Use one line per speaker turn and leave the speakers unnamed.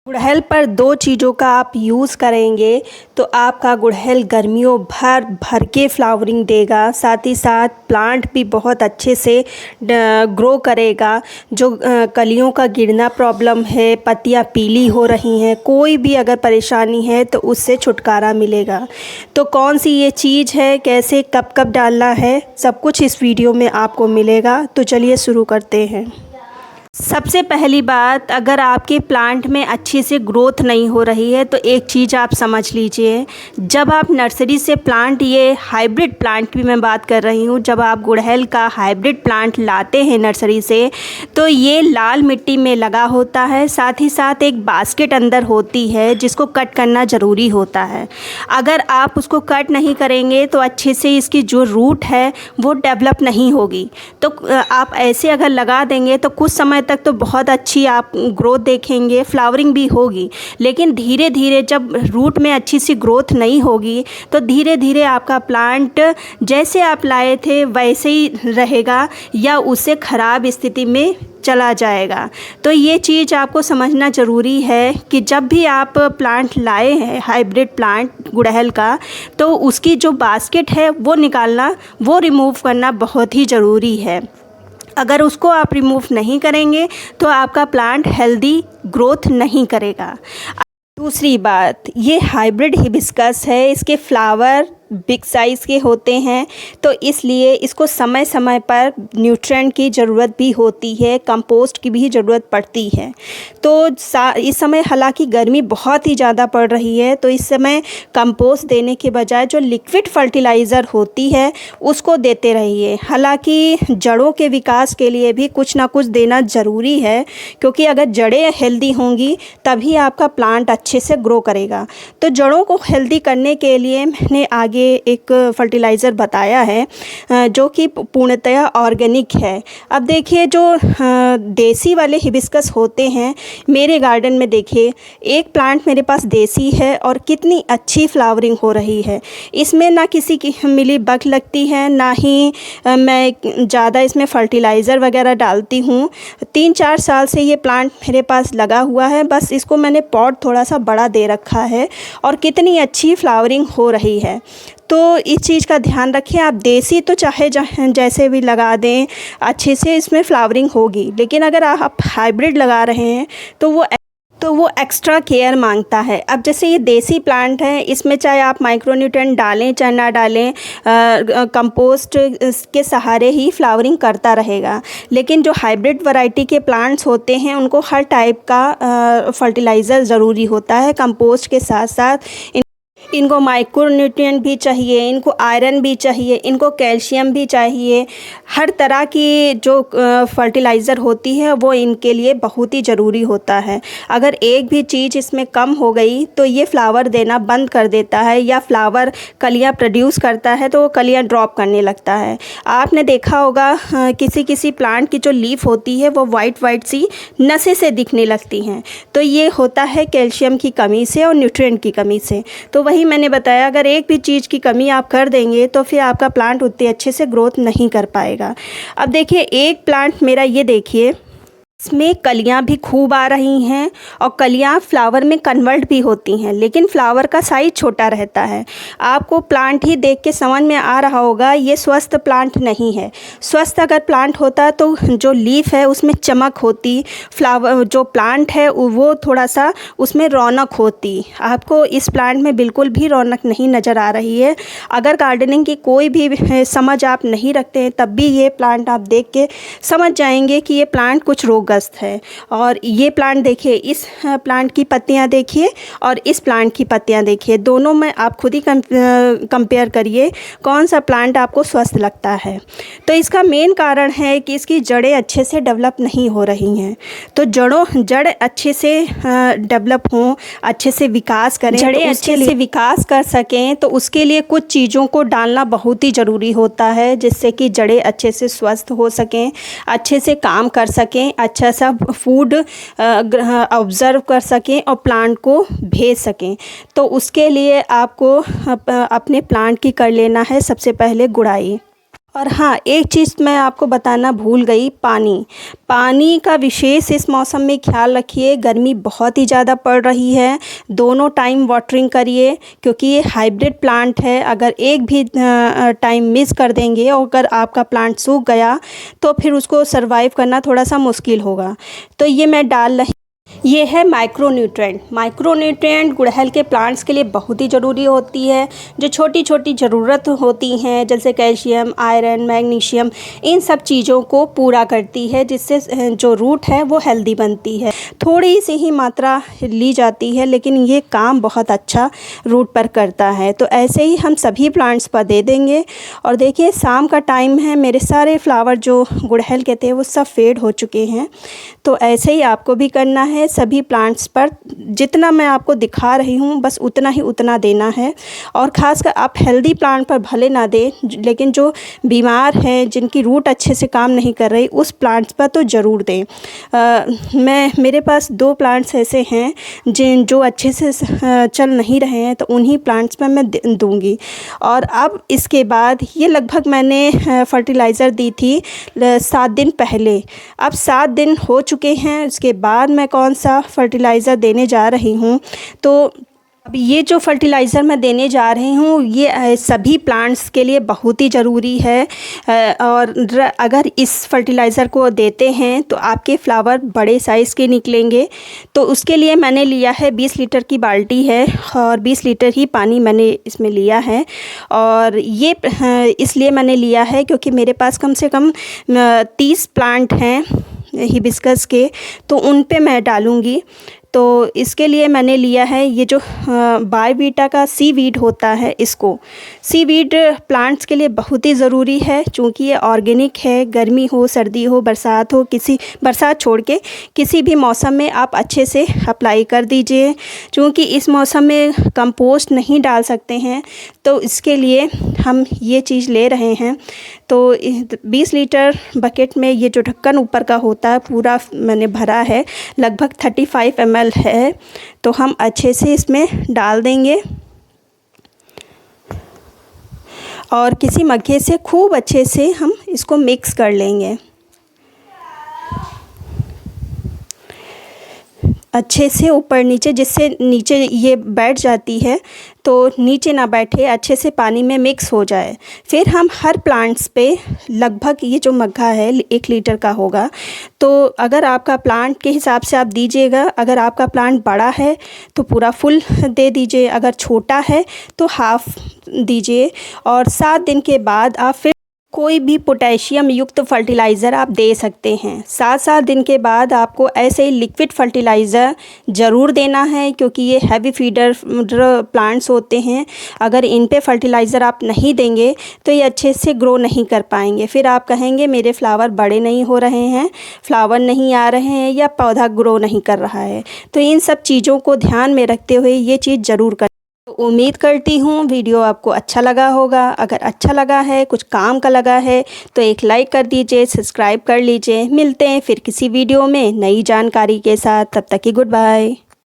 गुड़हल पर दो चीज़ों का आप यूज़ करेंगे तो आपका गुड़हल गर्मियों भर भर के फ्लावरिंग देगा। साथ ही साथ प्लांट भी बहुत अच्छे से ग्रो करेगा। जो कलियों का गिरना प्रॉब्लम है, पत्तियां पीली हो रही हैं, कोई भी अगर परेशानी है तो उससे छुटकारा मिलेगा। तो कौन सी ये चीज़ है, कैसे कब कब डालना है, सब कुछ इस वीडियो में आपको मिलेगा। तो चलिए शुरू करते हैं। सबसे पहली बात, अगर आपके प्लांट में अच्छे से ग्रोथ नहीं हो रही है तो एक चीज़ आप समझ लीजिए। जब आप नर्सरी से प्लांट, ये हाइब्रिड प्लांट की मैं बात कर रही हूँ, जब आप गुड़हल का हाइब्रिड प्लांट लाते हैं नर्सरी से तो ये लाल मिट्टी में लगा होता है। साथ ही साथ एक बास्केट अंदर होती है जिसको कट करना ज़रूरी होता है। अगर आप उसको कट नहीं करेंगे तो अच्छे से इसकी जो रूट है वो डेवलप नहीं होगी। तो आप ऐसे अगर लगा देंगे तो कुछ समय तक तो बहुत अच्छी आप ग्रोथ देखेंगे, फ्लावरिंग भी होगी, लेकिन धीरे धीरे जब रूट में अच्छी सी ग्रोथ नहीं होगी तो धीरे धीरे आपका प्लांट जैसे आप लाए थे वैसे ही रहेगा या उससे ख़राब स्थिति में चला जाएगा। तो ये चीज़ आपको समझना ज़रूरी है कि जब भी आप प्लांट लाए हैं हाइब्रिड प्लांट गुड़हल का, तो उसकी जो बास्केट है वो निकालना, वो रिमूव करना बहुत ही ज़रूरी है। अगर उसको आप रिमूव नहीं करेंगे तो आपका प्लांट हेल्दी ग्रोथ नहीं करेगा। दूसरी बात, ये हाइब्रिड हिबिस्कस है, इसके फ्लावर बिग साइज़ के होते हैं, तो इसलिए इसको समय समय पर न्यूट्रिएंट की ज़रूरत भी होती है, कंपोस्ट की भी ज़रूरत पड़ती है। तो इस समय हालांकि गर्मी बहुत ही ज़्यादा पड़ रही है, तो इस समय कंपोस्ट देने के बजाय जो लिक्विड फर्टिलाइज़र होती है उसको देते रहिए। हालांकि जड़ों के विकास के लिए भी कुछ ना कुछ देना ज़रूरी है, क्योंकि अगर जड़ें हेल्दी होंगी तभी आपका प्लांट अच्छे से ग्रो करेगा। तो जड़ों को हेल्दी करने के लिए मैंने आगे एक फर्टिलाइज़र बताया है जो कि पूर्णतः ऑर्गेनिक है। अब देखिए, जो देसी वाले हिबिस्कस होते हैं मेरे गार्डन में, देखिए एक प्लांट मेरे पास देसी है और कितनी अच्छी फ्लावरिंग हो रही है। इसमें ना किसी की मिली बग लगती है, ना ही मैं ज़्यादा इसमें फर्टिलाइज़र वगैरह डालती हूँ। 3-4 साल से ये प्लांट मेरे पास लगा हुआ है, बस इसको मैंने पॉट थोड़ा सा बड़ा दे रखा है और कितनी अच्छी फ्लावरिंग हो रही है। तो इस चीज़ का ध्यान रखें। आप देसी तो चाहे जैसे भी लगा दें, अच्छे से इसमें फ्लावरिंग होगी, लेकिन अगर आप हाइब्रिड लगा रहे हैं तो वो एक्स्ट्रा केयर मांगता है। अब जैसे ये देसी प्लांट है, इसमें चाहे आप माइक्रोन्यूट्रिएंट डालें चाहे ना डालें, कंपोस्ट के सहारे ही फ्लावरिंग करता रहेगा। लेकिन जो हाइब्रिड वैरायटी के प्लांट्स होते हैं उनको हर टाइप का फर्टिलाइज़र ज़रूरी होता है। कंपोस्ट के साथ साथ इनको माइक्रोन्यूट्रिएंट भी चाहिए, इनको आयरन भी चाहिए, इनको कैल्शियम भी चाहिए। हर तरह की जो फर्टिलाइज़र होती है वो इनके लिए बहुत ही ज़रूरी होता है। अगर एक भी चीज़ इसमें कम हो गई तो ये फ्लावर देना बंद कर देता है, या फ्लावर कलियां प्रोड्यूस करता है तो वो कलियां ड्रॉप करने लगता है। आपने देखा होगा किसी किसी प्लांट की जो लीफ होती है वो वाइट वाइट सी नसें से दिखने लगती हैं, तो ये होता है कैल्शियम की कमी से और न्यूट्रिएंट की कमी से। तो वही मैंने बताया, अगर एक भी चीज़ की कमी आप कर देंगे तो फिर आपका प्लांट उतने अच्छे से ग्रोथ नहीं कर पाएगा। अब देखिए, एक प्लांट मेरा ये देखिए, इसमें कलियां भी खूब आ रही हैं और कलियां फ्लावर में कन्वर्ट भी होती हैं, लेकिन फ्लावर का साइज़ छोटा रहता है। आपको प्लांट ही देख के समझ में आ रहा होगा ये स्वस्थ प्लांट नहीं है। स्वस्थ अगर प्लांट होता तो जो लीफ है उसमें चमक होती, फ्लावर जो प्लांट है वो थोड़ा सा उसमें रौनक होती। आपको इस प्लांट में बिल्कुल भी रौनक नहीं नज़र आ रही है। अगर गार्डनिंग की कोई भी समझ आप नहीं रखते हैं तब भी ये प्लांट आप देख के समझ जाएंगे कि ये प्लांट कुछ रोग है। और ये प्लांट देखिए, इस प्लांट की पत्तियां देखिए और इस प्लांट की पत्तियां देखिए, दोनों में आप खुद ही कंपेयर करिए कौन सा प्लांट आपको स्वस्थ लगता है। तो इसका मेन कारण है कि इसकी जड़ें अच्छे से डेवलप नहीं हो रही हैं। तो जड़ अच्छे से डेवलप हों, अच्छे से विकास करें, जड़ें अच्छे से विकास कर सकें, तो उसके लिए कुछ चीज़ों को डालना बहुत ही ज़रूरी होता है, जिससे कि जड़ें अच्छे से स्वस्थ हो सकें, अच्छे से काम कर सकें, अच्छा सा फूड ऑब्ज़र्व कर सकें और प्लांट को भेज सकें। तो उसके लिए आपको अपने प्लांट की कर लेना है सबसे पहले गुड़ाई। और हाँ, एक चीज़ मैं आपको बताना भूल गई, पानी का विशेष इस मौसम में ख्याल रखिए। गर्मी बहुत ही ज़्यादा पड़ रही है, दोनों टाइम वाटरिंग करिए क्योंकि ये हाइब्रिड प्लांट है। अगर एक भी टाइम मिस कर देंगे और अगर आपका प्लांट सूख गया तो फिर उसको सर्वाइव करना थोड़ा सा मुश्किल होगा। तो ये मैं डाल रही, ये है माइक्रोन्यूट्रिएंट गुड़हल के प्लांट्स के लिए बहुत ही ज़रूरी होती है। जो छोटी छोटी ज़रूरत होती हैं जैसे कैल्शियम, आयरन, मैग्नीशियम, इन सब चीज़ों को पूरा करती है, जिससे जो रूट है वो हेल्दी बनती है। थोड़ी सी ही मात्रा ली जाती है लेकिन ये काम बहुत अच्छा रूट पर करता है। तो ऐसे ही हम सभी प्लांट्स पर दे देंगे। और देखिए शाम का टाइम है, मेरे सारे फ्लावर जो गुड़हल के थे वो सब फेड हो चुके हैं। तो ऐसे ही आपको भी करना है, सभी प्लांट्स पर जितना मैं आपको दिखा रही हूँ बस उतना देना है। और ख़ासकर आप हेल्दी प्लांट पर भले ना दें, लेकिन जो बीमार हैं, जिनकी रूट अच्छे से काम नहीं कर रही, उस प्लांट्स पर तो ज़रूर दें। मेरे पास 2 प्लांट्स ऐसे हैं जो अच्छे से चल नहीं रहे हैं, तो उन्हीं प्लांट्स पर मैं दूँगी। और अब इसके बाद ये लगभग मैंने फर्टिलाइज़र दी थी 7 दिन पहले। अब 7 दिन हो चुके हैं, उसके बाद मैं कौन सा फर्टिलाइज़र देने जा रही हूँ। तो अब ये जो फर्टिलाइज़र मैं देने जा रही हूँ ये सभी प्लांट्स के लिए बहुत ही ज़रूरी है। और अगर इस फर्टिलाइज़र को देते हैं तो आपके फ्लावर बड़े साइज़ के निकलेंगे। तो उसके लिए मैंने लिया है 20 लीटर की बाल्टी है और 20 लीटर ही पानी मैंने इसमें लिया है। और ये इसलिए मैंने लिया है क्योंकि मेरे पास कम से कम 30 प्लांट हैं हिबिस्कस के, तो उन पे मैं डालूँगी। तो इसके लिए मैंने लिया है ये जो बायोवीटा का सीवीड होता है, इसको सीवीड प्लांट्स के लिए बहुत ही ज़रूरी है क्योंकि ये ऑर्गेनिक है। गर्मी हो, सर्दी हो, बरसात हो, बरसात छोड़ के किसी भी मौसम में आप अच्छे से अप्लाई कर दीजिए। क्योंकि इस मौसम में कंपोस्ट नहीं डाल सकते हैं, तो इसके लिए हम ये चीज़ ले रहे हैं। तो 20 लीटर बकेट में ये जो ढक्कन ऊपर का होता है पूरा मैंने भरा है, लगभग 35 ml है। तो हम अच्छे से इसमें डाल देंगे और किसी मग्गे से खूब अच्छे से हम इसको मिक्स कर लेंगे। अच्छे से ऊपर नीचे, जिससे नीचे ये बैठ जाती है तो नीचे ना बैठे, अच्छे से पानी में मिक्स हो जाए। फिर हम हर प्लांट्स पे लगभग, ये जो मग्गा है 1 लीटर का होगा, तो अगर आपका प्लांट के हिसाब से आप दीजिएगा। अगर आपका प्लांट बड़ा है तो पूरा फुल दे दीजिए, अगर छोटा है तो हाफ़ दीजिए। और 7 दिन के बाद आप फिर कोई भी पोटेशियम युक्त फर्टिलाइज़र आप दे सकते हैं। 7 दिन के बाद आपको ऐसे ही लिक्विड फर्टिलाइज़र ज़रूर देना है क्योंकि ये हैवी फीडर प्लांट्स होते हैं। अगर इन पे फर्टिलाइज़र आप नहीं देंगे तो ये अच्छे से ग्रो नहीं कर पाएंगे। फिर आप कहेंगे मेरे फ्लावर बड़े नहीं हो रहे हैं, फ्लावर नहीं आ रहे हैं या पौधा ग्रो नहीं कर रहा है। तो इन सब चीज़ों को ध्यान में रखते हुए ये चीज़ ज़रूर करें। तो उम्मीद करती हूँ वीडियो आपको अच्छा लगा होगा। अगर अच्छा लगा है, कुछ काम का लगा है, तो एक लाइक कर दीजिए, सब्सक्राइब कर लीजिए। मिलते हैं फिर किसी वीडियो में नई जानकारी के साथ। तब तक की गुड बाय।